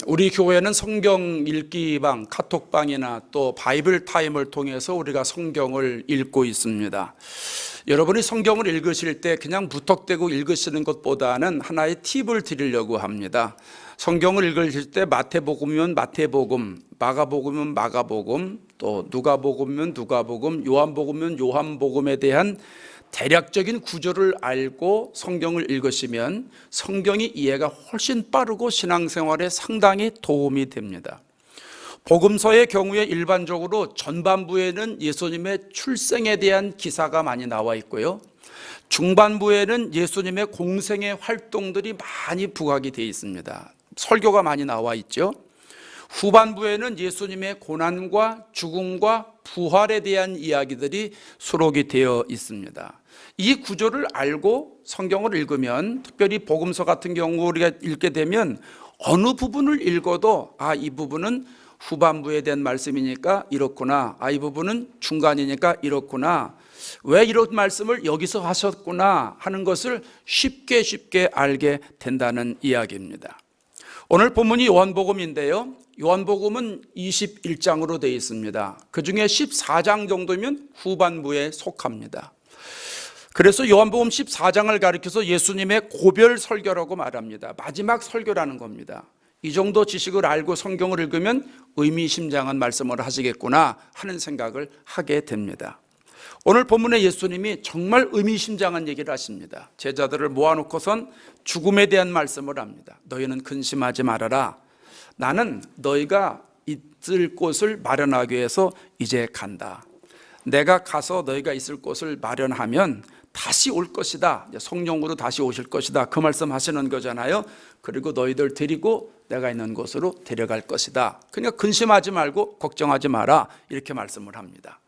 우리 교회는 성경 읽기방, 카톡방이나 또 바이블 타임을 통해서 우리가 성경을 읽고 있습니다. 여러분이 성경을 읽으실 때 그냥 무턱대고 읽으시는 것보다는 하나의 팁을 드리려고 합니다. 성경을 읽으실 때 마태복음이면 마태복음, 마가복음이면 마가복음, 또 누가복음이면 누가복음, 요한복음이면 요한복음에 대한 대략적인 구조를 알고 성경을 읽으시면 성경이 이해가 훨씬 빠르고 신앙생활에 상당히 도움이 됩니다. 복음서의 경우에 일반적으로 전반부에는 예수님의 출생에 대한 기사가 많이 나와 있고요, 중반부에는 예수님의 공생의 활동들이 많이 부각이 되어 있습니다. 설교가 많이 나와 있죠. 후반부에는 예수님의 고난과 죽음과 부활에 대한 이야기들이 수록이 되어 있습니다. 이 구조를 알고 성경을 읽으면, 특별히 복음서 같은 경우 우리가 읽게 되면 어느 부분을 읽어도 이 부분은 후반부에 대한 말씀이니까 이렇구나, 이 부분은 중간이니까 이렇구나, 왜 이런 말씀을 여기서 하셨구나 하는 것을 쉽게 알게 된다는 이야기입니다. 오늘 본문이 요한복음인데요, 요한복음은 21장으로 되어 있습니다. 그 중에 14장 정도면 후반부에 속합니다. 그래서 요한복음 14장을 가리켜서 예수님의 고별 설교라고 말합니다. 마지막 설교라는 겁니다. 이 정도 지식을 알고 성경을 읽으면 의미심장한 말씀을 하시겠구나 하는 생각을 하게 됩니다. 오늘 본문에 예수님이 정말 의미심장한 얘기를 하십니다. 제자들을 모아놓고선 죽음에 대한 말씀을 합니다. 너희는 근심하지 말아라. 나는 너희가 있을 곳을 마련하기 위해서 이제 간다. 내가 가서 너희가 있을 곳을 마련하면 다시 올 것이다. 성령으로 다시 오실 것이다. 그 말씀 하시는 거잖아요. 그리고 너희들 데리고 내가 있는 곳으로 데려갈 것이다. 그러니까 근심하지 말고 걱정하지 마라. 이렇게 말씀을 합니다.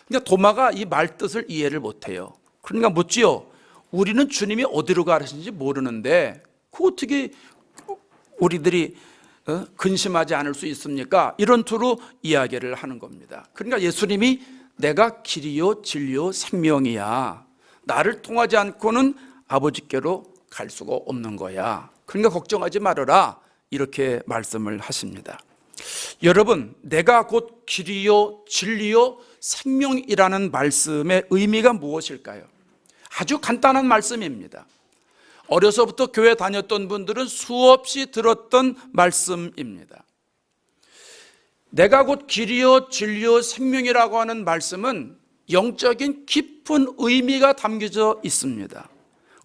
그러니까 도마가 이 말뜻을 이해를 못해요. 그러니까 묻지요. 우리는 주님이 어디로 가시는지 모르는데 그 어떻게 우리들이 근심하지 않을 수 있습니까? 이런 투로 이야기를 하는 겁니다. 그러니까 예수님이 내가 길이요 진리요 생명이야. 나를 통하지 않고는 아버지께로 갈 수가 없는 거야. 그러니까 걱정하지 말아라. 이렇게 말씀을 하십니다. 여러분, 내가 곧 길이요 진리요 생명이라는 말씀의 의미가 무엇일까요? 아주 간단한 말씀입니다. 어려서부터 교회 다녔던 분들은 수없이 들었던 말씀입니다. 내가 곧 길이요 진리요 생명이라고 하는 말씀은 영적인 깊은 의미가 담겨져 있습니다.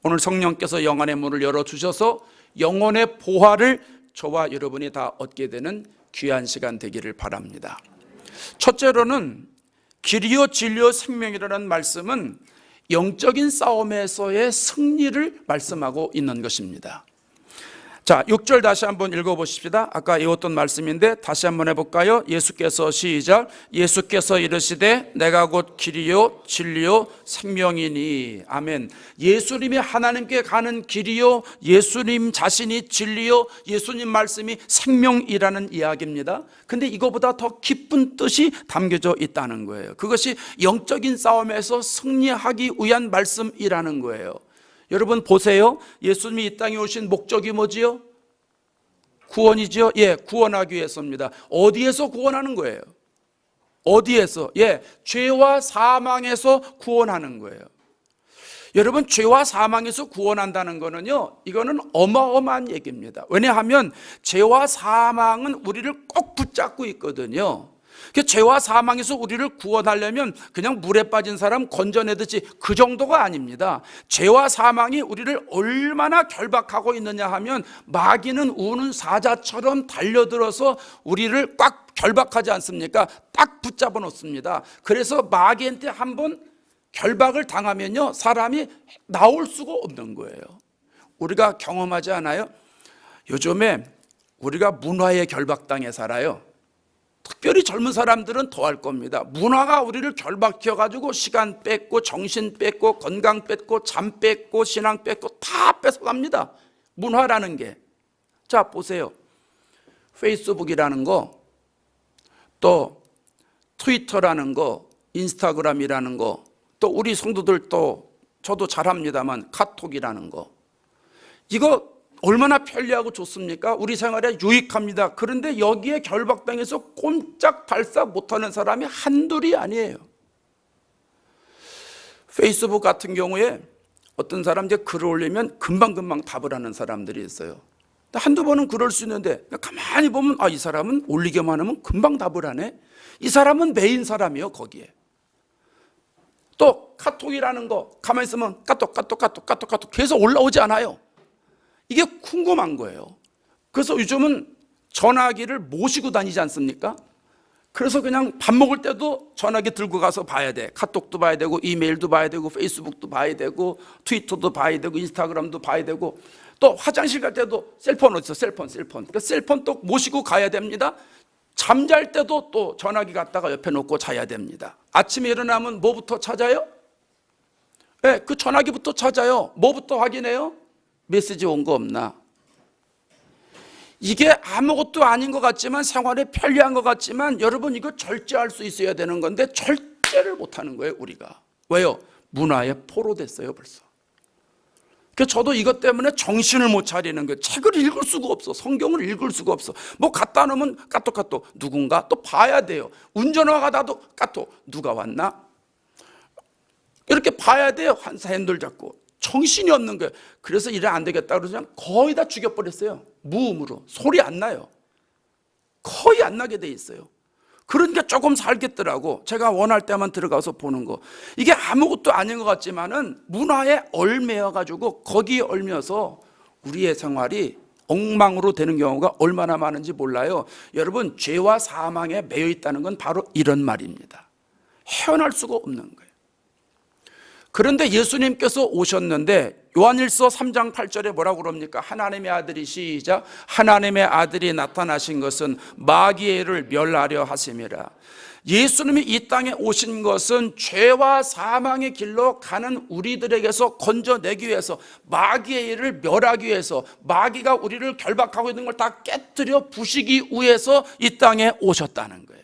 오늘 성령께서 영안의 문을 열어주셔서 영혼의 보화를 저와 여러분이 다 얻게 되는 귀한 시간 되기를 바랍니다. 첫째로는 길이요 진리요 생명이라는 말씀은 영적인 싸움에서의 승리를 말씀하고 있는 것입니다. 자, 6절 다시 한번 읽어보십시다. 아까 외웠던 말씀인데 다시 한번 해볼까요? 예수께서 시작. 예수께서 이르시되 내가 곧 길이요 진리요 생명이니. 아멘. 예수님이 하나님께 가는 길이요, 예수님 자신이 진리요, 예수님 말씀이 생명이라는 이야기입니다. 근데 이거보다 더 깊은 뜻이 담겨져 있다는 거예요. 그것이 영적인 싸움에서 승리하기 위한 말씀이라는 거예요. 여러분 보세요. 예수님이 이 땅에 오신 목적이 뭐지요? 구원이지요? 예, 구원하기 위해서입니다. 어디에서 구원하는 거예요? 어디에서? 예, 죄와 사망에서 구원하는 거예요. 여러분, 죄와 사망에서 구원한다는 거는요, 이거는 어마어마한 얘기입니다. 왜냐하면 죄와 사망은 우리를 꼭 붙잡고 있거든요. 죄와 사망에서 우리를 구원하려면 그냥 물에 빠진 사람 건져내듯이 그 정도가 아닙니다. 죄와 사망이 우리를 얼마나 결박하고 있느냐 하면 마귀는 우는 사자처럼 달려들어서 우리를 꽉 결박하지 않습니까? 딱 붙잡아 놓습니다. 그래서 마귀한테 한번 결박을 당하면요, 사람이 나올 수가 없는 거예요. 우리가 경험하지 않아요? 요즘에 우리가 문화의 결박당에 살아요. 특별히 젊은 사람들은 더 할 겁니다. 문화가 우리를 결박시켜가지고 시간 뺏고 정신 뺏고 건강 뺏고 잠 뺏고 신앙 뺏고 다 뺏어갑니다. 문화라는 게. 자, 보세요. 페이스북이라는 거, 또 트위터라는 거, 인스타그램이라는 거, 또 우리 성도들 또 저도 잘합니다만 카톡이라는 거, 이거 얼마나 편리하고 좋습니까? 우리 생활에 유익합니다. 그런데 여기에 결박당해서 꼼짝 발작 못하는 사람이 한둘이 아니에요. 페이스북 같은 경우에 어떤 사람 이제 글을 올리면 금방금방 답을 하는 사람들이 있어요. 한두 번은 그럴 수 있는데 가만히 보면 이 사람은 올리기만 하면 금방 답을 하네. 이 사람은 메인 사람이에요, 거기에. 또 카톡이라는 거 가만히 있으면 까똑 계속 올라오지 않아요. 이게 궁금한 거예요. 그래서 요즘은 전화기를 모시고 다니지 않습니까? 그래서 그냥 밥 먹을 때도 전화기 들고 가서 봐야 돼. 카톡도 봐야 되고 이메일도 봐야 되고 페이스북도 봐야 되고 트위터도 봐야 되고 인스타그램도 봐야 되고 또 화장실 갈 때도 셀폰 어디 있어? 셀폰. 그러니까 셀폰 또 모시고 가야 됩니다. 잠잘 때도 또 전화기 갖다가 옆에 놓고 자야 됩니다. 아침에 일어나면 뭐부터 찾아요? 네, 그 전화기부터 찾아요. 뭐부터 확인해요? 메시지 온 거 없나? 이게 아무것도 아닌 것 같지만 생활에 편리한 것 같지만 여러분 이거 절제할 수 있어야 되는 건데 절제를 못하는 거예요, 우리가. 왜요? 문화에 포로됐어요, 벌써. 그래서 저도 이것 때문에 정신을 못 차리는 거예요. 책을 읽을 수가 없어. 성경을 읽을 수가 없어. 뭐 갖다 놓으면 까똑 누군가 또 봐야 돼요. 운전하고 가다도 까똑 누가 왔나? 이렇게 봐야 돼요. 핸들 잡고. 정신이 없는 거예요. 그래서 이래 안 되겠다 그러서 그냥 거의 다 죽여버렸어요. 무음으로. 소리 안 나요. 거의 안 나게 돼 있어요. 그러니까 조금 살겠더라고. 제가 원할 때만 들어가서 보는 거. 이게 아무것도 아닌 것 같지만은 문화에 얽매여 가지고 거기에 얽혀서 우리의 생활이 엉망으로 되는 경우가 얼마나 많은지 몰라요. 여러분, 죄와 사망에 매여 있다는 건 바로 이런 말입니다. 헤어날 수가 없는 거예요. 그런데 예수님께서 오셨는데 요한일서 3장 8절에 뭐라고 그럽니까? 하나님의 아들이 시작. 하나님의 아들이 나타나신 것은 마귀의 일을 멸하려 하심이라. 예수님이 이 땅에 오신 것은 죄와 사망의 길로 가는 우리들에게서 건져내기 위해서, 마귀의 일을 멸하기 위해서, 마귀가 우리를 결박하고 있는 걸 다 깨뜨려 부시기 위해서 이 땅에 오셨다는 거예요.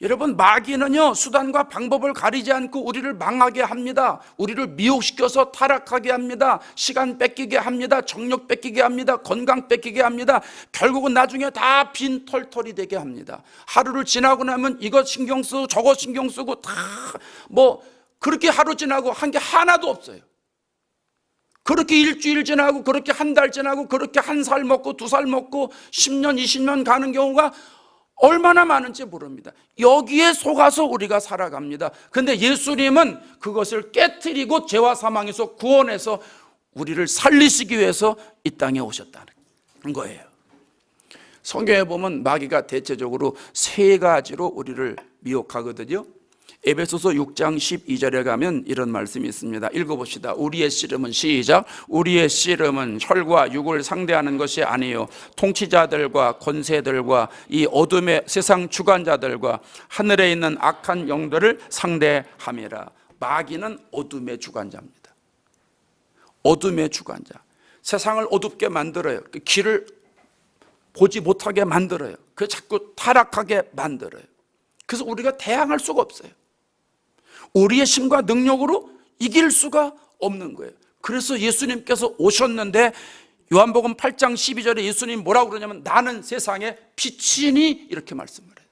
여러분, 마귀는요 수단과 방법을 가리지 않고 우리를 망하게 합니다. 우리를 미혹시켜서 타락하게 합니다. 시간 뺏기게 합니다. 정력 뺏기게 합니다. 건강 뺏기게 합니다. 결국은 나중에 다 빈털털이 되게 합니다. 하루를 지나고 나면 이것 신경 쓰고 저것 신경 쓰고 다 뭐 그렇게 하루 지나고 한 게 하나도 없어요. 그렇게 일주일 지나고 그렇게 한 달 지나고 그렇게 한 살 먹고 두 살 먹고 10년 20년 가는 경우가 얼마나 많은지 모릅니다. 여기에 속아서 우리가 살아갑니다. 그런데 예수님은 그것을 깨트리고 죄와 사망에서 구원해서 우리를 살리시기 위해서 이 땅에 오셨다는 거예요. 성경에 보면 마귀가 대체적으로 세 가지로 우리를 미혹하거든요. 에베소서 6장 12절에 가면 이런 말씀이 있습니다. 읽어봅시다. 우리의 씨름은 시작. 우리의 씨름은 혈과 육을 상대하는 것이 아니요 통치자들과 권세들과 이 어둠의 세상 주관자들과 하늘에 있는 악한 영들을 상대함이라. 마귀는 어둠의 주관자입니다. 어둠의 주관자. 세상을 어둡게 만들어요. 그 길을 보지 못하게 만들어요. 그 자꾸 타락하게 만들어요. 그래서 우리가 대항할 수가 없어요. 우리의 힘과 능력으로 이길 수가 없는 거예요. 그래서 예수님께서 오셨는데 요한복음 8장 12절에 예수님 뭐라고 그러냐면 나는 세상의 빛이니 이렇게 말씀을 해요.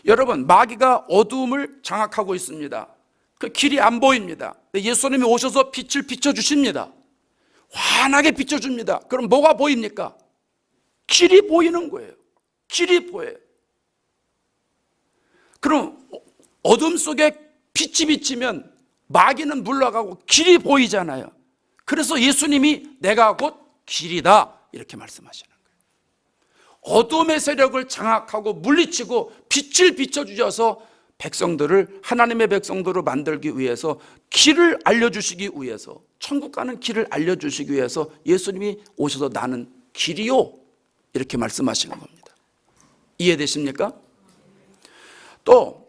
여러분, 마귀가 어두움을 장악하고 있습니다. 그 길이 안 보입니다. 예수님이 오셔서 빛을 비춰주십니다. 환하게 비춰줍니다. 그럼 뭐가 보입니까? 길이 보이는 거예요. 길이 보여요. 그럼 어둠 속에 빛이 비치면 마귀는 물러가고 길이 보이잖아요. 그래서 예수님이 내가 곧 길이다 이렇게 말씀하시는 거예요. 어둠의 세력을 장악하고 물리치고 빛을 비춰주셔서 백성들을 하나님의 백성들로 만들기 위해서 길을 알려주시기 위해서, 천국 가는 길을 알려주시기 위해서 예수님이 오셔서 나는 길이요 이렇게 말씀하시는 겁니다. 이해되십니까? 또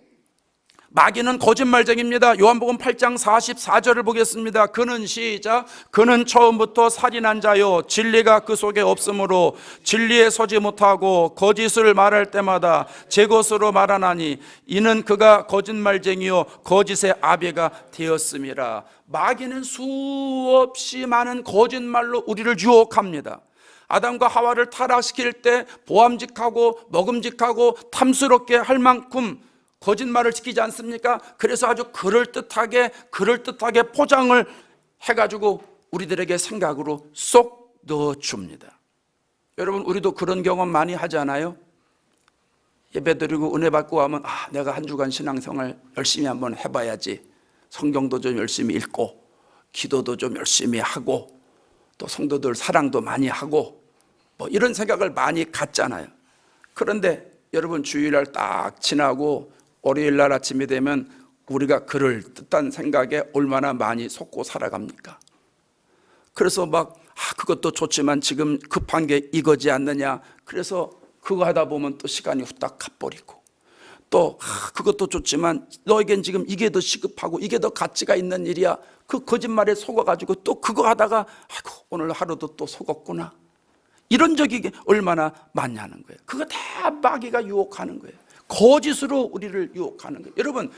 마귀는 거짓말쟁입니다. 요한복음 8장 44절을 보겠습니다. 그는 시작, 그는 처음부터 살인한 자요 진리가 그 속에 없으므로 진리에 서지 못하고 거짓을 말할 때마다 제 것으로 말하나니 이는 그가 거짓말쟁이요 거짓의 아비가 되었음이라. 마귀는 수없이 많은 거짓말로 우리를 유혹합니다. 아담과 하와를 타락시킬 때 보암직하고 먹음직하고 탐스럽게 할 만큼 거짓말을 지키지 않습니까? 그래서 아주 그럴듯하게 포장을 해가지고 우리들에게 생각으로 쏙 넣어줍니다. 여러분, 우리도 그런 경험 많이 하잖아요. 예배드리고 은혜 받고 하면 내가 한 주간 신앙생활 열심히 한번 해봐야지. 성경도 좀 열심히 읽고 기도도 좀 열심히 하고 또 성도들 사랑도 많이 하고 뭐 이런 생각을 많이 갖잖아요. 그런데 여러분, 주일날 딱 지나고 월요일날 아침이 되면 우리가 그럴듯한 생각에 얼마나 많이 속고 살아갑니까? 그래서 그것도 좋지만 지금 급한 게 이거지 않느냐, 그래서 그거 하다 보면 또 시간이 후딱 가버리고, 또 그것도 좋지만 너에겐 지금 이게 더 시급하고 이게 더 가치가 있는 일이야, 그 거짓말에 속아가지고 또 그거 하다가 오늘 하루도 또 속았구나, 이런 적이 얼마나 많냐는 거예요. 그거 다 마귀가 유혹하는 거예요. 거짓으로 우리를 유혹하는 거예요. 여러분,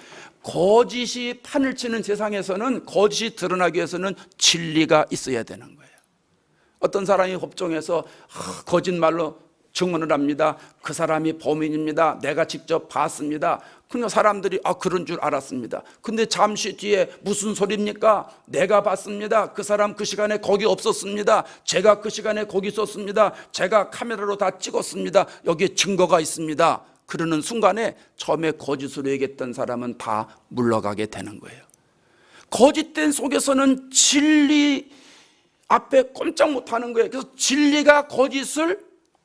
거짓이 판을 치는 세상에서는 거짓이 드러나기 위해서는 진리가 있어야 되는 거예요. 어떤 사람이 법정에서 거짓말로 증언을 합니다. 그 사람이 범인입니다. 내가 직접 봤습니다. 그냥 사람들이 그런 줄 알았습니다. 근데 잠시 뒤에 무슨 소리입니까? 내가 봤습니다. 그 사람 그 시간에 거기 없었습니다. 제가 그 시간에 거기 있었습니다. 제가 카메라로 다 찍었습니다. 여기에 증거가 있습니다. 그러는 순간에 처음에 거짓으로 얘기했던 사람은 다 물러가게 되는 거예요. 거짓된 속에서는 진리 앞에 꼼짝 못하는 거예요. 그래서 진리가 거짓을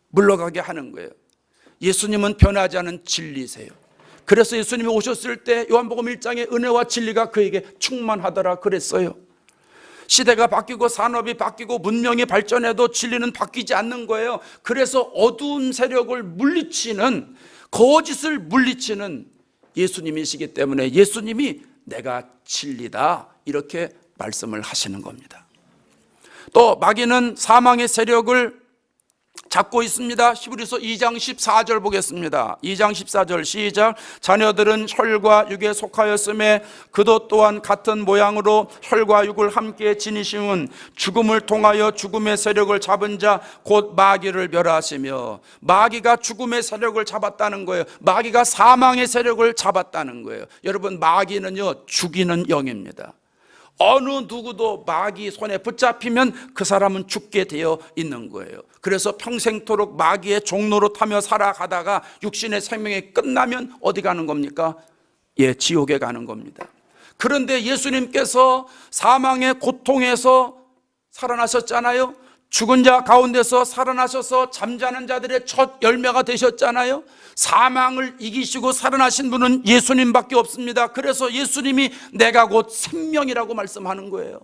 물러가게 하는 거예요. 예수님은 변하지 않은 진리세요. 그래서 예수님이 오셨을 때 요한복음 1장에 은혜와 진리가 그에게 충만하더라 그랬어요. 시대가 바뀌고 산업이 바뀌고 문명이 발전해도 진리는 바뀌지 않는 거예요. 그래서 어두운 세력을 물리치는, 거짓을 물리치는 예수님이시기 때문에 예수님이 내가 진리다 이렇게 말씀을 하시는 겁니다. 또 마귀는 사망의 세력을 잡고 있습니다. 히브리서 2장 14절 보겠습니다. 2장 14절 시작. 자녀들은 혈과 육에 속하였음에 그도 또한 같은 모양으로 혈과 육을 함께 지니심은 죽음을 통하여 죽음의 세력을 잡은 자 곧 마귀를 멸하시며, 마귀가 죽음의 세력을 잡았다는 거예요. 마귀가 사망의 세력을 잡았다는 거예요. 여러분, 마귀는요 죽이는 영입니다. 어느 누구도 마귀 손에 붙잡히면 그 사람은 죽게 되어 있는 거예요. 그래서 평생토록 마귀의 종로로 타며 살아가다가 육신의 생명이 끝나면 어디 가는 겁니까? 지옥에 가는 겁니다. 그런데 예수님께서 사망의 고통에서 살아나셨잖아요. 죽은 자 가운데서 살아나셔서 잠자는 자들의 첫 열매가 되셨잖아요. 사망을 이기시고 살아나신 분은 예수님밖에 없습니다. 그래서 예수님이 내가 곧 생명이라고 말씀하는 거예요.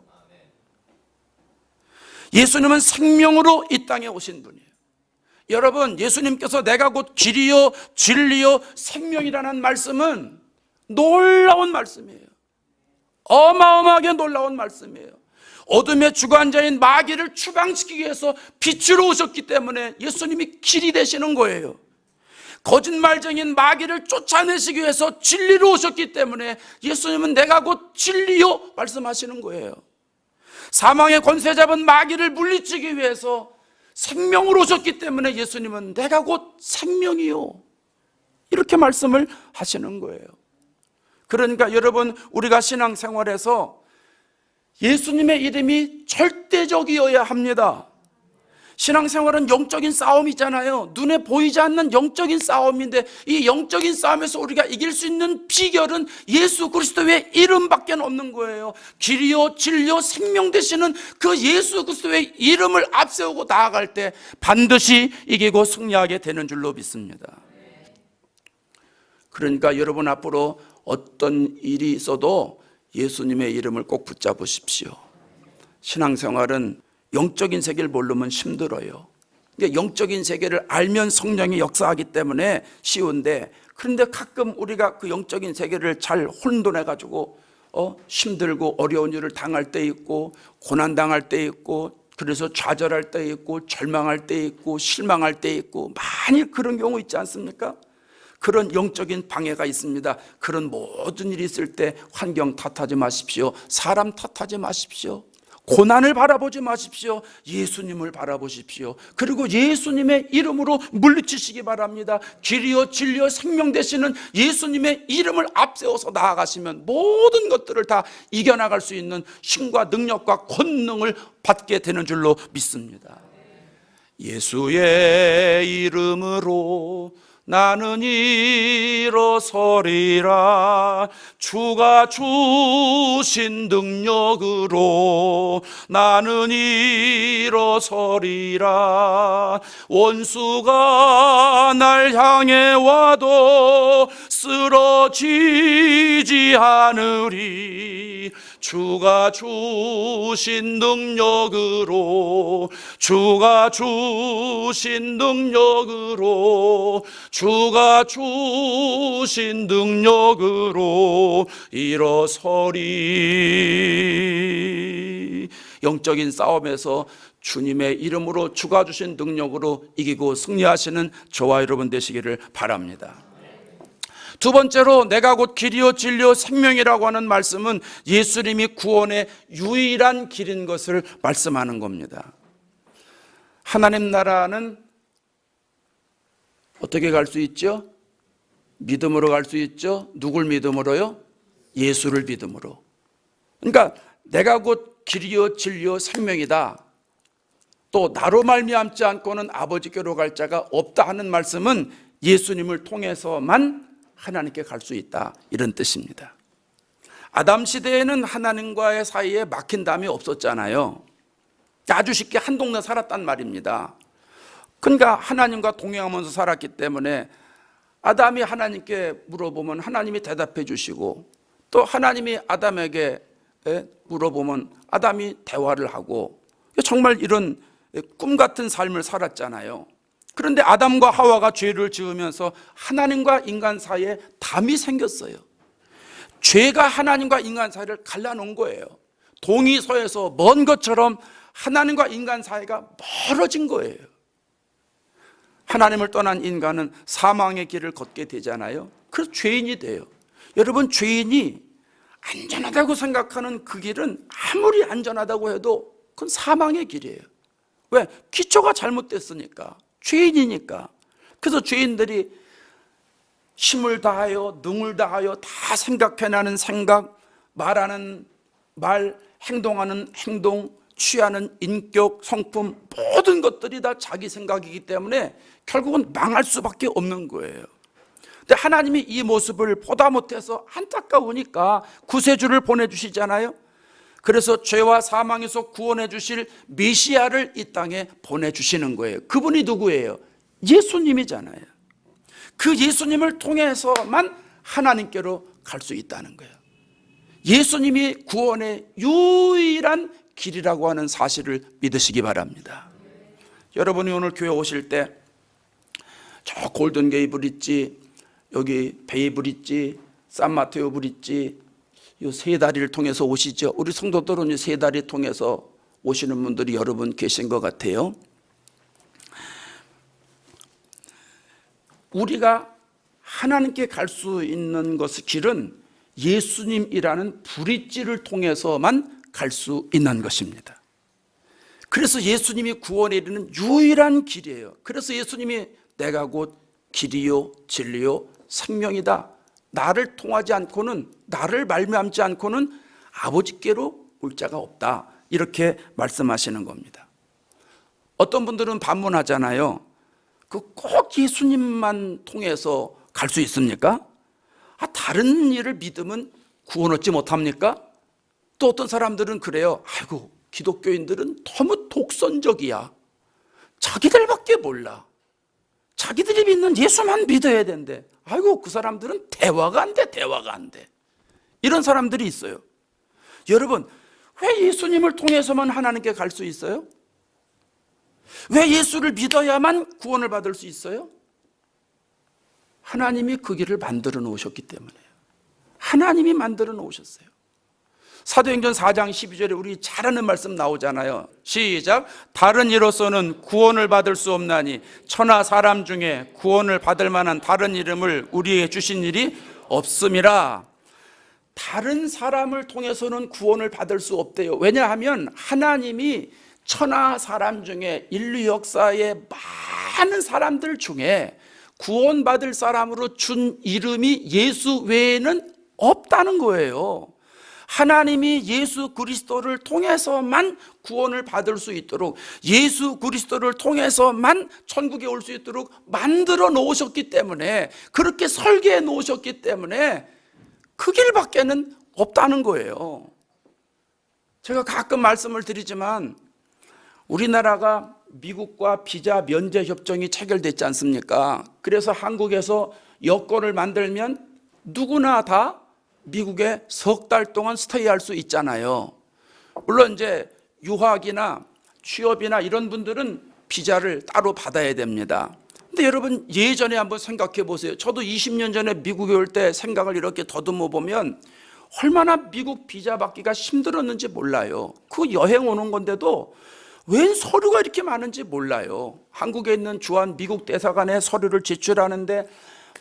예수님은 생명으로 이 땅에 오신 분이에요. 여러분, 예수님께서 내가 곧 길이요 진리요 생명이라는 말씀은 놀라운 말씀이에요. 어마어마하게 놀라운 말씀이에요. 어둠의 주관자인 마귀를 추방시키기 위해서 빛으로 오셨기 때문에 예수님이 길이 되시는 거예요. 거짓말쟁인 마귀를 쫓아내시기 위해서 진리로 오셨기 때문에 예수님은 내가 곧 진리요 말씀하시는 거예요. 사망의 권세 잡은 마귀를 물리치기 위해서 생명으로 오셨기 때문에 예수님은 내가 곧 생명이요 이렇게 말씀을 하시는 거예요. 그러니까 여러분, 우리가 신앙생활에서 예수님의 이름이 절대적이어야 합니다. 신앙생활은 영적인 싸움이잖아요. 눈에 보이지 않는 영적인 싸움인데 이 영적인 싸움에서 우리가 이길 수 있는 비결은 예수 그리스도의 이름밖에 없는 거예요. 길이요 진리요 생명 되시는 그 예수 그리스도의 이름을 앞세우고 나아갈 때 반드시 이기고 승리하게 되는 줄로 믿습니다. 그러니까 여러분 앞으로 어떤 일이 있어도 예수님의 이름을 꼭 붙잡으십시오. 신앙생활은 영적인 세계를 모르면 힘들어요. 영적인 세계를 알면 성령이 역사하기 때문에 쉬운데, 그런데 가끔 우리가 그 영적인 세계를 잘 혼돈해가지고 힘들고 어려운 일을 당할 때 있고, 고난당할 때 있고, 그래서 좌절할 때 있고, 절망할 때 있고, 실망할 때 있고, 많이 그런 경우 있지 않습니까? 그런 영적인 방해가 있습니다. 그런 모든 일이 있을 때 환경 탓하지 마십시오. 사람 탓하지 마십시오. 고난을 바라보지 마십시오. 예수님을 바라보십시오. 그리고 예수님의 이름으로 물리치시기 바랍니다. 길이요 진리요 생명 되시는 예수님의 이름을 앞세워서 나아가시면 모든 것들을 다 이겨나갈 수 있는 힘과 능력과 권능을 받게 되는 줄로 믿습니다. 예수의 이름으로 나는 일어서리라. 주가 주신 능력으로 나는 일어서리라. 원수가 날 향해 와도 쓰러지지 않으리. 주가 주신 능력으로, 주가 주신 능력으로, 주가 주신 능력으로 일어서리. 영적인 싸움에서 주님의 이름으로 주가 주신 능력으로 이기고 승리하시는 저와 여러분 되시기를 바랍니다. 두 번째로 내가 곧 길이요 진리요 생명이라고 하는 말씀은 예수님이 구원의 유일한 길인 것을 말씀하는 겁니다. 하나님 나라는 어떻게 갈 수 있죠? 믿음으로 갈 수 있죠. 누굴 믿음으로요? 예수를 믿음으로. 그러니까 내가 곧 길이요 진리요 생명이다, 또 나로 말미암지 않고는 아버지께로 갈 자가 없다 하는 말씀은 예수님을 통해서만 하나님께 갈 수 있다, 이런 뜻입니다. 아담 시대에는 하나님과의 사이에 막힌 담이 없었잖아요. 아주 쉽게 한 동네 살았단 말입니다. 그러니까 하나님과 동행하면서 살았기 때문에 아담이 하나님께 물어보면 하나님이 대답해 주시고, 또 하나님이 아담에게 물어보면 아담이 대화를 하고, 정말 이런 꿈 같은 삶을 살았잖아요. 그런데 아담과 하와가 죄를 지으면서 하나님과 인간 사이에 담이 생겼어요. 죄가 하나님과 인간 사이를 갈라놓은 거예요. 동이 서에서 먼 것처럼 하나님과 인간 사이가 멀어진 거예요. 하나님을 떠난 인간은 사망의 길을 걷게 되잖아요. 그래서 죄인이 돼요. 여러분, 죄인이 안전하다고 생각하는 그 길은 아무리 안전하다고 해도 그건 사망의 길이에요. 왜? 기초가 잘못됐으니까, 죄인이니까. 그래서 죄인들이 힘을 다하여 능을 다하여 다 생각해내는 생각, 말하는 말, 행동하는 행동, 취하는 인격, 성품, 모든 것들이 다 자기 생각이기 때문에 결국은 망할 수밖에 없는 거예요. 근데 하나님이 이 모습을 보다 못해서 안타까우니까 구세주를 보내주시잖아요. 그래서 죄와 사망에서 구원해 주실 메시아를 이 땅에 보내주시는 거예요. 그분이 누구예요? 예수님이잖아요. 그 예수님을 통해서만 하나님께로 갈 수 있다는 거예요. 예수님이 구원의 유일한 길이라고 하는 사실을 믿으시기 바랍니다. 여러분이 오늘 교회 오실 때 저 골든게이 브릿지, 여기 베이 브릿지, 산마테오 브릿지, 이 세 다리를 통해서 오시죠. 우리 성도들은 이 세 다리 통해서 오시는 분들이 여러분 계신 것 같아요. 우리가 하나님께 갈 수 있는 것의 길은 예수님이라는 브릿지를 통해서만 갈 수 있는 것입니다. 그래서 예수님이 구원에 이르는 유일한 길이에요. 그래서 예수님이 내가 곧 길이요 진리요 생명이다, 나를 통하지 않고는, 나를 말미암지 않고는 아버지께로 올 자가 없다, 이렇게 말씀하시는 겁니다. 어떤 분들은 반문하잖아요. 그 꼭 예수님만 통해서 갈 수 있습니까? 다른 일을 믿으면 구원 얻지 못합니까? 또 어떤 사람들은 그래요. 아이고, 기독교인들은 너무 독선적이야. 자기들밖에 몰라. 자기들이 믿는 예수만 믿어야 된대. 아이고, 그 사람들은 대화가 안 돼, 대화가 안 돼. 이런 사람들이 있어요. 여러분, 왜 예수님을 통해서만 하나님께 갈 수 있어요? 왜 예수를 믿어야만 구원을 받을 수 있어요? 하나님이 그 길을 만들어 놓으셨기 때문에요. 하나님이 만들어 놓으셨어요. 사도행전 4장 12절에 우리 잘 아는 말씀 나오잖아요. 시작. 다른 이로서는 구원을 받을 수 없나니 천하 사람 중에 구원을 받을 만한 다른 이름을 우리에게 주신 일이 없음이라. 다른 사람을 통해서는 구원을 받을 수 없대요. 왜냐하면 하나님이 천하 사람 중에 인류 역사의 많은 사람들 중에 구원받을 사람으로 준 이름이 예수 외에는 없다는 거예요. 하나님이 예수 그리스도를 통해서만 구원을 받을 수 있도록, 예수 그리스도를 통해서만 천국에 올 수 있도록 만들어 놓으셨기 때문에, 그렇게 설계해 놓으셨기 때문에 그 길밖에는 없다는 거예요. 제가 가끔 말씀을 드리지만 우리나라가 미국과 비자 면제 협정이 체결됐지 않습니까? 그래서 한국에서 여권을 만들면 누구나 다 미국에 석 달 동안 스테이할 수 있잖아요. 물론 이제 유학이나 취업이나 이런 분들은 비자를 따로 받아야 됩니다. 근데 여러분 예전에 한번 생각해 보세요. 저도 20년 전에 미국에 올 때 생각을 이렇게 더듬어 보면 얼마나 미국 비자 받기가 힘들었는지 몰라요. 그 여행 오는 건데도 웬 서류가 이렇게 많은지 몰라요. 한국에 있는 주한 미국 대사관에 서류를 제출하는데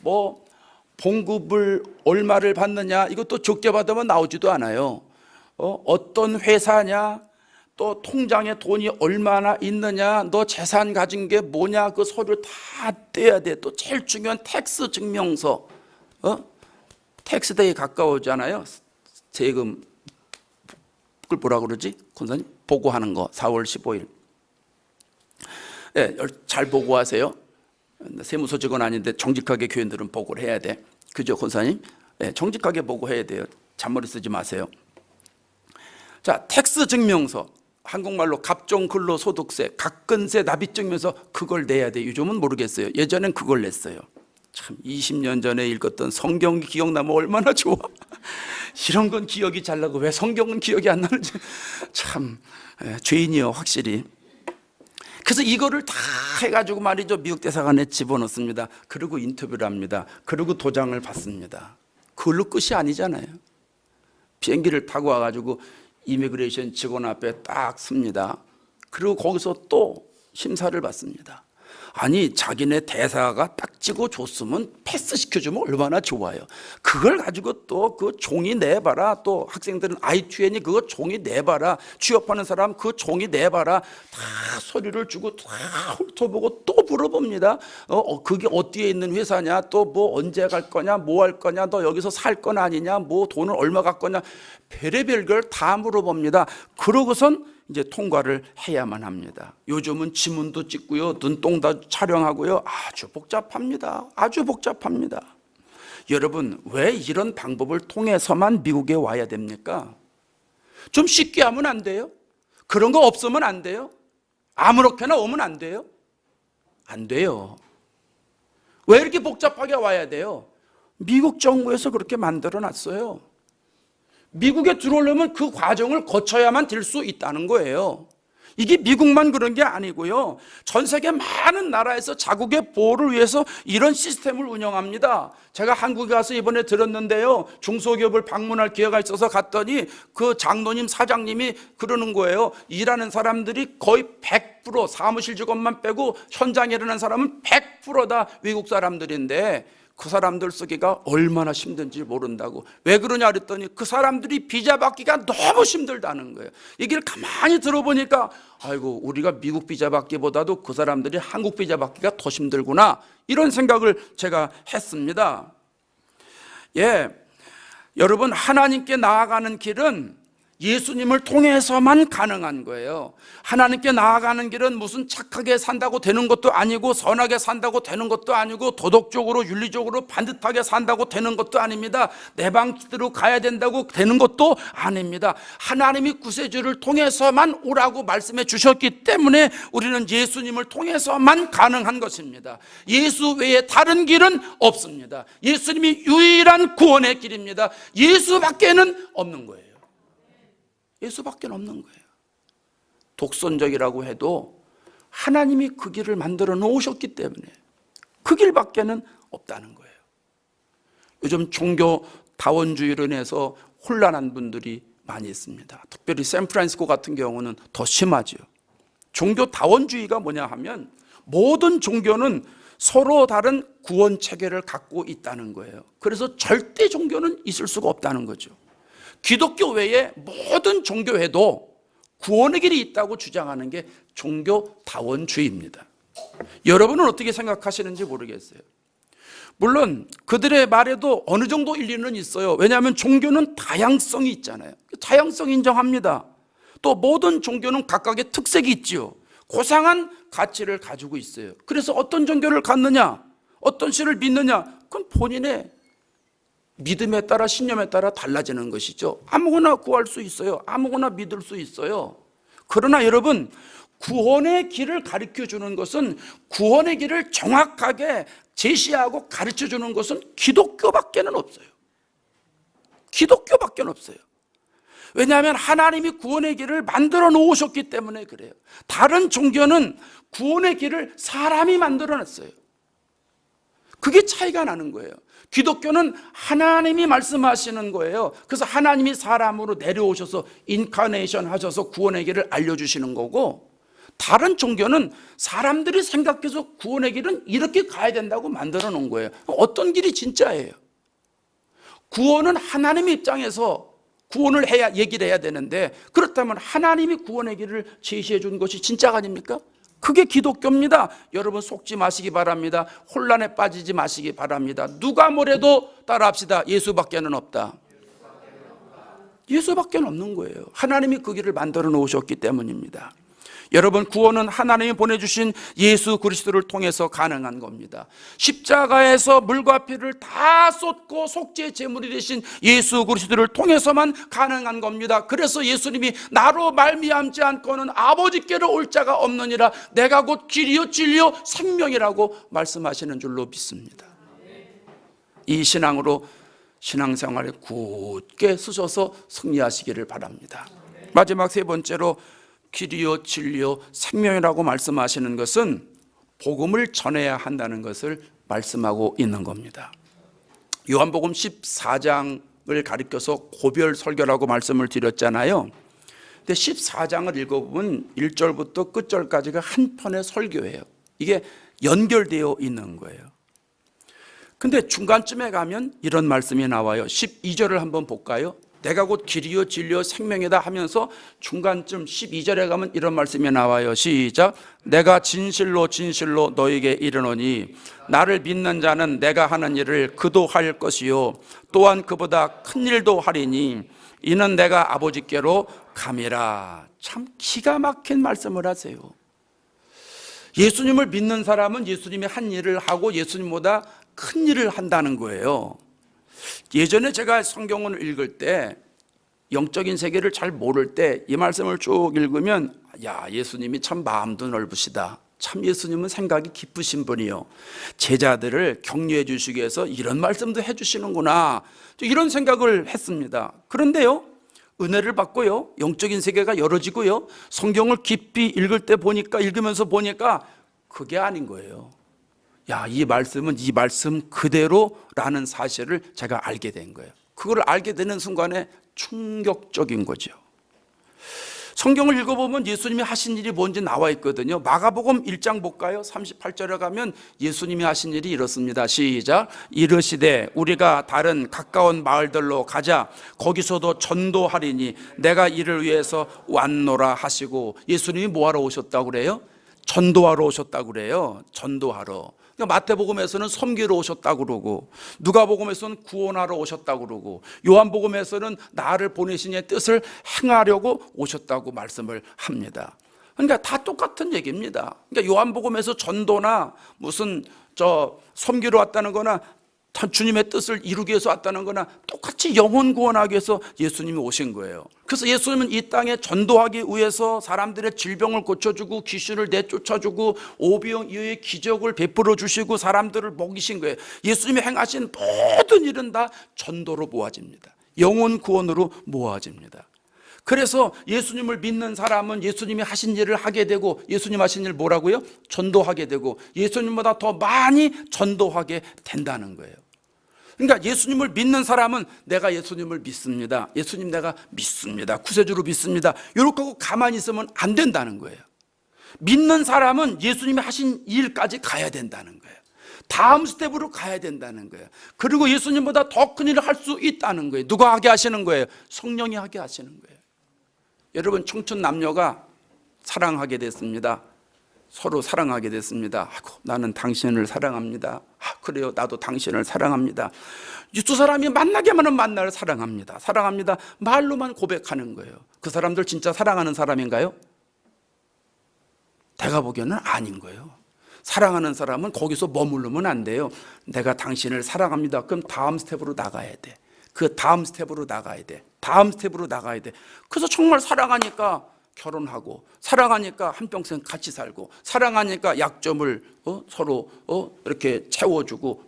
뭐 봉급을 얼마를 받느냐, 이것도 적게 받으면 나오지도 않아요. 어떤 회사냐, 또 통장에 돈이 얼마나 있느냐, 너 재산 가진 게 뭐냐, 그 서류 다 떼야 돼. 또 제일 중요한 텍스 증명서, 텍스데이 가까워지잖아요. 세금 그걸 뭐라 그러지? 권사님 보고하는 거 4월 15일. 네, 잘 보고하세요. 세무서 직원 아닌데 정직하게 교인들은 보고를 해야 돼. 그죠, 권사님? 네, 정직하게 보고해야 돼요. 잔머리 쓰지 마세요. 자, 텍스 증명서, 한국말로 갑종 근로소득세, 각근세 납입증명서, 그걸 내야 돼. 요즘은 모르겠어요. 예전엔 그걸 냈어요. 참 20년 전에 읽었던 성경이 기억나면 얼마나 좋아. 이런 건 기억이 잘 나고 왜 성경은 기억이 안 나는지 참 죄인이요, 확실히. 그래서 이거를 다 해가지고 말이죠, 미국 대사관에 집어넣습니다. 그리고 인터뷰를 합니다. 그리고 도장을 받습니다. 그걸로 끝이 아니잖아요. 비행기를 타고 와가지고 이미그레이션 직원 앞에 딱 섭니다. 그리고 거기서 또 심사를 받습니다. 아니, 자기네 대사가 딱 찍어 줬으면 패스 시켜주면 얼마나 좋아요. 그걸 가지고 또 그 종이 내봐라. 또 학생들은 I-2N이 그거 종이 내봐라. 취업하는 사람 그 종이 내봐라. 다 서류를 주고 다 훑어보고 또 물어봅니다. 그게 어디에 있는 회사냐, 또 뭐 언제 갈 거냐, 뭐 할 거냐, 너 여기서 살 건 아니냐, 뭐 돈을 얼마 갖 거냐, 별의별 걸 다 물어봅니다. 그러고선 이제 통과를 해야만 합니다. 요즘은 지문도 찍고요, 눈동도 촬영하고요. 아주 복잡합니다. 아주 복잡합니다. 여러분, 왜 이런 방법을 통해서만 미국에 와야 됩니까? 좀 쉽게 하면 안 돼요? 그런 거 없으면 안 돼요? 아무렇게나 오면 안 돼요? 안 돼요. 왜 이렇게 복잡하게 와야 돼요? 미국 정부에서 그렇게 만들어 놨어요. 미국에 들어오려면 그 과정을 거쳐야만 될 수 있다는 거예요. 이게 미국만 그런 게 아니고요, 전 세계 많은 나라에서 자국의 보호를 위해서 이런 시스템을 운영합니다. 제가 한국에 가서 이번에 들었는데요, 중소기업을 방문할 기회가 있어서 갔더니 그 장로님, 사장님이 그러는 거예요. 일하는 사람들이 거의 100%, 사무실 직원만 빼고 현장에 일하는 사람은 100% 다 외국 사람들인데 그 사람들 쓰기가 얼마나 힘든지 모른다고. 왜 그러냐 그랬더니 그 사람들이 비자 받기가 너무 힘들다는 거예요. 얘기를 가만히 들어보니까 아이고, 우리가 미국 비자 받기보다도 그 사람들이 한국 비자 받기가 더 힘들구나, 이런 생각을 제가 했습니다. 예, 여러분, 하나님께 나아가는 길은 예수님을 통해서만 가능한 거예요. 하나님께 나아가는 길은 무슨 착하게 산다고 되는 것도 아니고, 선하게 산다고 되는 것도 아니고, 도덕적으로 윤리적으로 반듯하게 산다고 되는 것도 아닙니다. 내 방식대로 가야 된다고 되는 것도 아닙니다. 하나님이 구세주를 통해서만 오라고 말씀해 주셨기 때문에 우리는 예수님을 통해서만 가능한 것입니다. 예수 외에 다른 길은 없습니다. 예수님이 유일한 구원의 길입니다. 예수밖에는 없는 거예요. 예수밖에 없는 거예요. 독선적이라고 해도 하나님이 그 길을 만들어 놓으셨기 때문에 그 길밖에는 없다는 거예요. 요즘 종교다원주의로 인해서 혼란한 분들이 많이 있습니다. 특별히 샌프란시스코 같은 경우는 더 심하죠. 종교다원주의가 뭐냐 하면 모든 종교는 서로 다른 구원 체계를 갖고 있다는 거예요. 그래서 절대 종교는 있을 수가 없다는 거죠. 기독교 외에 모든 종교에도 구원의 길이 있다고 주장하는 게 종교다원주의입니다. 여러분은 어떻게 생각하시는지 모르겠어요. 물론 그들의 말에도 어느 정도 일리는 있어요. 왜냐하면 종교는 다양성이 있잖아요. 다양성 인정합니다. 또 모든 종교는 각각의 특색이 있지요. 고상한 가치를 가지고 있어요. 그래서 어떤 종교를 갖느냐, 어떤 신을 믿느냐, 그건 본인의 믿음에 따라, 신념에 따라 달라지는 것이죠. 아무거나 구할 수 있어요. 아무거나 믿을 수 있어요. 그러나 여러분, 구원의 길을 가르쳐 주는 것은, 구원의 길을 정확하게 제시하고 가르쳐 주는 것은 기독교밖에는 없어요. 기독교밖에는 없어요. 왜냐하면 하나님이 구원의 길을 만들어 놓으셨기 때문에 그래요. 다른 종교는 구원의 길을 사람이 만들어 놨어요. 그게 차이가 나는 거예요. 기독교는 하나님이 말씀하시는 거예요. 그래서 하나님이 사람으로 내려오셔서 인카네이션 하셔서 구원의 길을 알려주시는 거고, 다른 종교는 사람들이 생각해서 구원의 길은 이렇게 가야 된다고 만들어 놓은 거예요. 어떤 길이 진짜예요? 구원은 하나님의 입장에서 구원을 해야, 얘기를 해야 되는데, 그렇다면 하나님이 구원의 길을 제시해 준 것이 진짜가 아닙니까? 그게 기독교입니다. 여러분 속지 마시기 바랍니다. 혼란에 빠지지 마시기 바랍니다. 누가 뭐래도 따라합시다. 예수밖에는 없다. 예수밖에는 없는 거예요. 하나님이 그 길을 만들어 놓으셨기 때문입니다. 여러분, 구원은 하나님이 보내주신 예수 그리스도를 통해서 가능한 겁니다. 십자가에서 물과 피를 다 쏟고 속죄 제물이 되신 예수 그리스도를 통해서만 가능한 겁니다. 그래서 예수님이 나로 말미암지 않고는 아버지께로 올 자가 없느니라, 내가 곧 길이요 진리요 생명이라고 말씀하시는 줄로 믿습니다. 이 신앙으로 신앙생활에 굳게 서셔서 승리하시기를 바랍니다. 마지막 세 번째로, 길이요 진리요 생명이라고 말씀하시는 것은 복음을 전해야 한다는 것을 말씀하고 있는 겁니다. 요한복음 14장을 가리켜서 고별 설교라고 말씀을 드렸잖아요. 근데 14장을 읽어보면 1절부터 끝절까지가 한 편의 설교예요. 이게 연결되어 있는 거예요. 근데 중간쯤에 가면 이런 말씀이 나와요. 12절을 한번 볼까요? 내가 곧 길이요 진리요 생명이다 하면서 중간쯤 12절에 가면 이런 말씀이 나와요. 시작. 내가 진실로 진실로 너에게 이르노니 나를 믿는 자는 내가 하는 일을 그도 할 것이요 또한 그보다 큰 일도 하리니 이는 내가 아버지께로 감이라. 참 기가 막힌 말씀을 하세요. 예수님을 믿는 사람은 예수님이 한 일을 하고 예수님보다 큰 일을 한다는 거예요. 예전에 제가 성경을 읽을 때, 영적인 세계를 잘 모를 때 이 말씀을 쭉 읽으면, 야, 예수님이 참 마음도 넓으시다. 참 예수님은 생각이 깊으신 분이요, 제자들을 격려해 주시기 위해서 이런 말씀도 해 주시는구나, 이런 생각을 했습니다. 그런데요, 은혜를 받고요, 영적인 세계가 열어지고요, 성경을 깊이 읽으면서 보니까 그게 아닌 거예요. 야, 이 말씀은 이 말씀 그대로라는 사실을 제가 알게 된 거예요. 그걸 알게 되는 순간에 충격적인 거죠. 성경을 읽어보면 예수님이 하신 일이 뭔지 나와 있거든요. 마가복음 1장 볼까요? 38절에 가면 예수님이 하신 일이 이렇습니다. 시작. 이르시되 우리가 다른 가까운 마을들로 가자. 거기서도 전도하리니 내가 이를 위해서 왔노라 하시고, 예수님이 뭐하러 오셨다고 그래요? 전도하러 오셨다고 그래요. 전도하러. 마태복음에서는 섬기러 오셨다고 그러고, 누가복음에서는 구원하러 오셨다고 그러고, 요한복음에서는 나를 보내신 이의 뜻을 행하려고 오셨다고 말씀을 합니다. 그러니까 다 똑같은 얘기입니다. 그러니까 요한복음에서 전도나 무슨 섬기러 왔다는 거나 주님의 뜻을 이루기 위해서 왔다는 거나 똑같이 영혼 구원하기 위해서 예수님이 오신 거예요. 그래서 예수님은 이 땅에 전도하기 위해서 사람들의 질병을 고쳐주고 귀신을 내쫓아주고 오병이어의 기적을 베풀어 주시고 사람들을 먹이신 거예요. 예수님이 행하신 모든 일은 다 전도로 모아집니다. 영혼 구원으로 모아집니다. 그래서 예수님을 믿는 사람은 예수님이 하신 일을 하게 되고, 예수님 하신 일 뭐라고요? 전도하게 되고, 예수님보다 더 많이 전도하게 된다는 거예요. 그러니까 예수님을 믿는 사람은 내가 예수님을 믿습니다, 예수님 내가 믿습니다, 구세주로 믿습니다, 이렇게 하고 가만히 있으면 안 된다는 거예요. 믿는 사람은 예수님이 하신 일까지 가야 된다는 거예요. 다음 스텝으로 가야 된다는 거예요. 그리고 예수님보다 더 큰 일을 할 수 있다는 거예요. 누가 하게 하시는 거예요? 성령이 하게 하시는 거예요. 여러분, 청춘 남녀가 사랑하게 됐습니다. 서로 사랑하게 됐습니다. 아이고, 나는 당신을 사랑합니다. 그래요, 나도 당신을 사랑합니다. 이 두 사람이 만나게만 하면 만나를 사랑합니다, 사랑합니다, 말로만 고백하는 거예요. 그 사람들 진짜 사랑하는 사람인가요? 내가 보기에는 아닌 거예요. 사랑하는 사람은 거기서 머무르면 안 돼요. 내가 당신을 사랑합니다. 그럼 다음 스텝으로 나가야 돼. 그 다음 스텝으로 나가야 돼. 다음 스텝으로 나가야 돼. 그래서 정말 사랑하니까 결혼하고, 사랑하니까 한평생 같이 살고, 사랑하니까 약점을 서로 이렇게 채워주고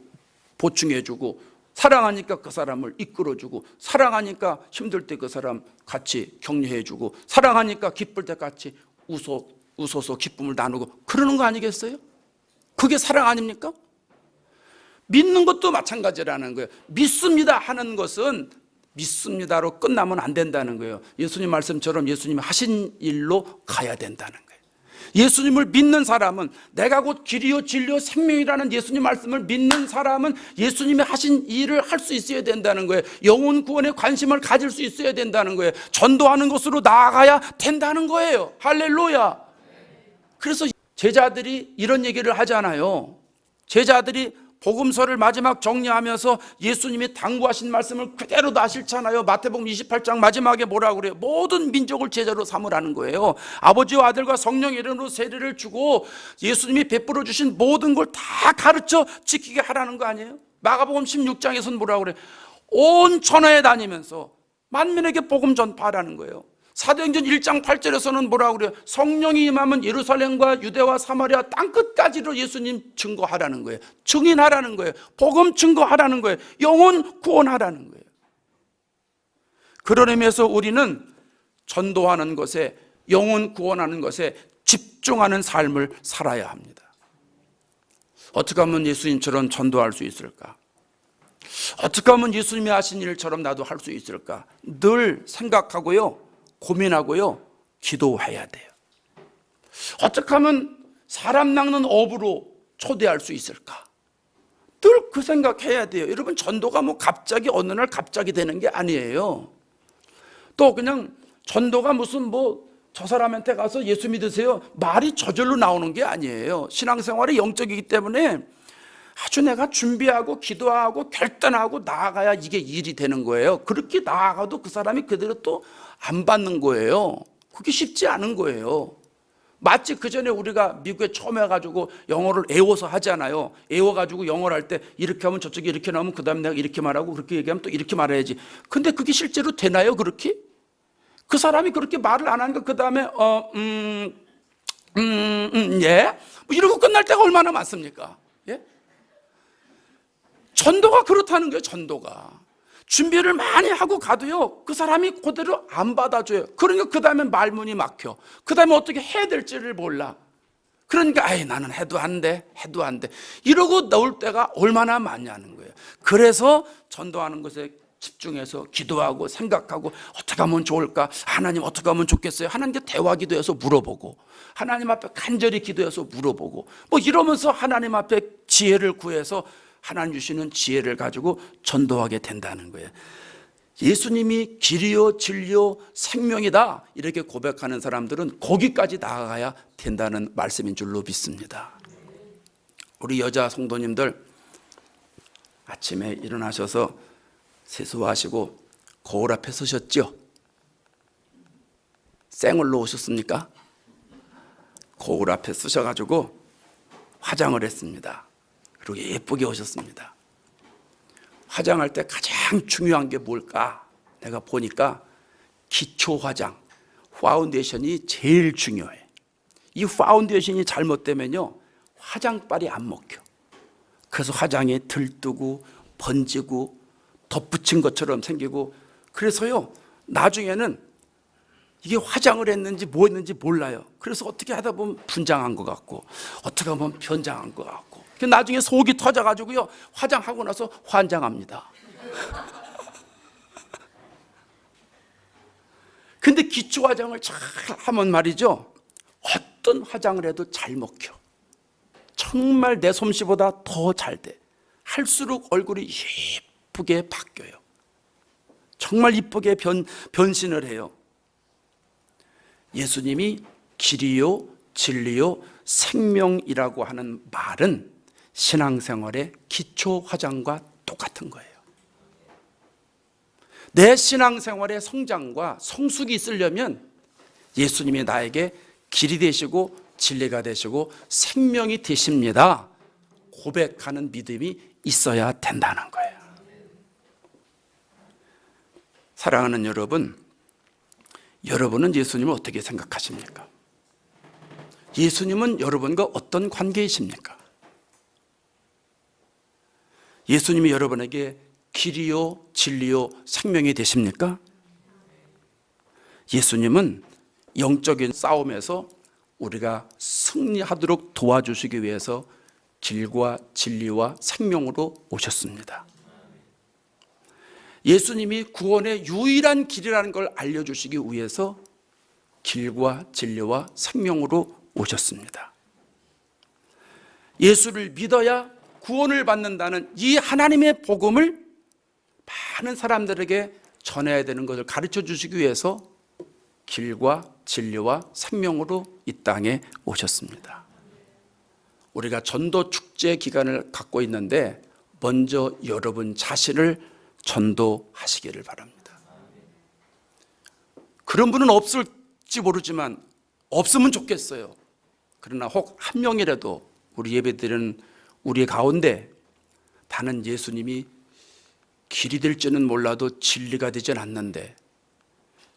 보충해주고, 사랑하니까 그 사람을 이끌어주고, 사랑하니까 힘들 때 그 사람 같이 격려해주고, 사랑하니까 기쁠 때 같이 웃어서 기쁨을 나누고, 그러는 거 아니겠어요? 그게 사랑 아닙니까? 믿는 것도 마찬가지라는 거예요. 믿습니다 하는 것은 믿습니다로 끝나면 안 된다는 거예요. 예수님 말씀처럼 예수님이 하신 일로 가야 된다는 거예요. 예수님을 믿는 사람은, 내가 곧 길이요 진리요 생명이라는 예수님 말씀을 믿는 사람은 예수님이 하신 일을 할 수 있어야 된다는 거예요. 영혼 구원에 관심을 가질 수 있어야 된다는 거예요. 전도하는 것으로 나아가야 된다는 거예요. 할렐루야. 그래서 제자들이 이런 얘기를 하잖아요. 제자들이 복음서를 마지막 정리하면서 예수님이 당부하신 말씀을 그대로 다 실천하여 마태복음 28장 마지막에 뭐라고 그래요? 모든 민족을 제자로 삼으라는 거예요. 아버지와 아들과 성령 이름으로 세례를 주고 예수님이 베풀어 주신 모든 걸 다 가르쳐 지키게 하라는 거 아니에요? 마가복음 16장에서는 뭐라고 그래요? 온 천하에 다니면서 만민에게 복음 전파하라는 거예요. 사도행전 1장 8절에서는 뭐라고 그래요? 성령이 임하면 예루살렘과 유대와 사마리아 땅끝까지로 예수님 증거하라는 거예요. 증인하라는 거예요. 복음 증거하라는 거예요. 영혼 구원하라는 거예요. 그런 의미에서 우리는 전도하는 것에, 영혼 구원하는 것에 집중하는 삶을 살아야 합니다. 어떻게 하면 예수님처럼 전도할 수 있을까? 어떻게 하면 예수님이 하신 일처럼 나도 할 수 있을까? 늘 생각하고요, 고민하고요, 기도해야 돼요. 어떻게 하면 사람 낚는 어부로 초대할 수 있을까? 늘 그 생각해야 돼요. 여러분, 전도가 뭐 갑자기 어느 날 갑자기 되는 게 아니에요. 또 그냥 전도가 무슨 저 사람한테 가서 예수 믿으세요, 말이 저절로 나오는 게 아니에요. 신앙생활이 영적이기 때문에 아주 내가 준비하고 기도하고 결단하고 나아가야 이게 일이 되는 거예요. 그렇게 나아가도 그 사람이 그대로 또 안 받는 거예요. 그게 쉽지 않은 거예요. 마치 그 전에 우리가 미국에 처음 해가지고 영어를 애워서 하잖아요. 애워가지고 영어를 할 때 이렇게 하면 저쪽에 이렇게 나오면 그 다음에 내가 이렇게 말하고 그렇게 얘기하면 또 이렇게 말해야지. 근데 그게 실제로 되나요, 그렇게? 그 사람이 그렇게 말을 안 하니까 그 다음에 예? 이러고 끝날 때가 얼마나 많습니까? 예? 전도가 그렇다는 거예요. 전도가 준비를 많이 하고 가도요, 그 사람이 그대로 안 받아줘요. 그러니까 그 다음에 말문이 막혀. 그 다음에 어떻게 해야 될지를 몰라. 그러니까 나는 해도 안 돼, 해도 안 돼, 이러고 나올 때가 얼마나 많냐는 거예요. 그래서 전도하는 것에 집중해서 기도하고 생각하고 어떻게 하면 좋을까? 하나님 어떻게 하면 좋겠어요? 하나님께 대화 기도해서 물어보고, 하나님 앞에 간절히 기도해서 물어보고, 이러면서 하나님 앞에 지혜를 구해서 하나님 주시는 지혜를 가지고 전도하게 된다는 거예요. 예수님이 길이요 진리요 생명이다 이렇게 고백하는 사람들은 거기까지 나아가야 된다는 말씀인 줄로 믿습니다. 우리 여자 성도님들 아침에 일어나셔서 세수하시고 거울 앞에 서셨죠? 생얼로 오셨습니까? 거울 앞에 서셔가지고 화장을 했습니다. 그리고 예쁘게 오셨습니다. 화장할 때 가장 중요한 게 뭘까? 내가 보니까 기초 화장, 파운데이션이 제일 중요해. 이 파운데이션이 잘못되면요, 화장빨이 안 먹혀. 그래서 화장이 들뜨고 번지고 덧붙인 것처럼 생기고, 그래서요 나중에는 이게 화장을 했는지 뭐 했는지 몰라요. 그래서 어떻게 하다 보면 분장한 것 같고 어떻게 하면 변장한 것 같고 나중에 속이 터져가지고요 화장하고 나서 환장합니다. 근데 기초 화장을 잘 하면 말이죠 어떤 화장을 해도 잘 먹혀. 정말 내 솜씨보다 더 잘 돼. 할수록 얼굴이 예쁘게 바뀌어요. 정말 이쁘게 변신을 해요. 예수님이 길이요 진리요 생명이라고 하는 말은 신앙생활의 기초 화장과 똑같은 거예요. 내 신앙생활의 성장과 성숙이 있으려면 예수님이 나에게 길이 되시고 진리가 되시고 생명이 되십니다 고백하는 믿음이 있어야 된다는 거예요. 사랑하는 여러분, 여러분은 예수님을 어떻게 생각하십니까? 예수님은 여러분과 어떤 관계이십니까? 예수님이 여러분에게 길이요 진리요 생명이 되십니까? 예수님은 영적인 싸움에서 우리가 승리하도록 도와주시기 위해서 길과 진리와 생명으로 오셨습니다. 예수님이 구원의 유일한 길이라는 걸 알려주시기 위해서 길과 진리와 생명으로 오셨습니다. 예수를 믿어야 구원을 받는다는 이 하나님의 복음을 많은 사람들에게 전해야 되는 것을 가르쳐 주시기 위해서 길과 진리와 생명으로 이 땅에 오셨습니다. 우리가 전도 축제 기간을 갖고 있는데 먼저 여러분 자신을 전도하시기를 바랍니다. 그런 분은 없을지 모르지만 없으면 좋겠어요. 그러나 혹 한 명이라도 우리 예배드리는 우리 가운데 다른 예수님이 길이 될지는 몰라도 진리가 되진 않는데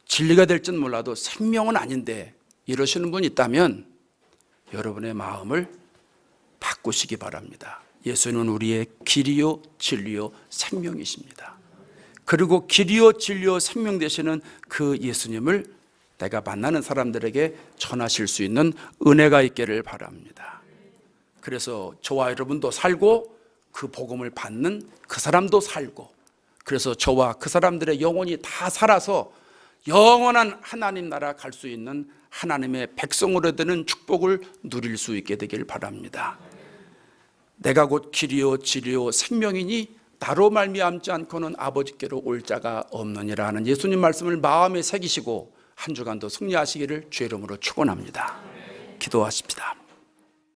진리가 될지는 몰라도 생명은 아닌데 이러시는 분이 있다면 여러분의 마음을 바꾸시기 바랍니다. 예수는 우리의 길이요 진리요 생명이십니다. 그리고 길이요 진리요 생명 되시는 그 예수님을 내가 만나는 사람들에게 전하실 수 있는 은혜가 있기를 바랍니다. 그래서 저와 여러분도 살고 그 복음을 받는 그 사람도 살고 그래서 저와 그 사람들의 영혼이 다 살아서 영원한 하나님 나라 갈 수 있는 하나님의 백성으로 되는 축복을 누릴 수 있게 되길 바랍니다. 내가 곧 길이요 진리요 생명이니 나로 말미암지 않고는 아버지께로 올 자가 없느니라 하는 예수님 말씀을 마음에 새기시고 한 주간도 승리하시기를 주의 이름으로 축원합니다. 기도하십시다.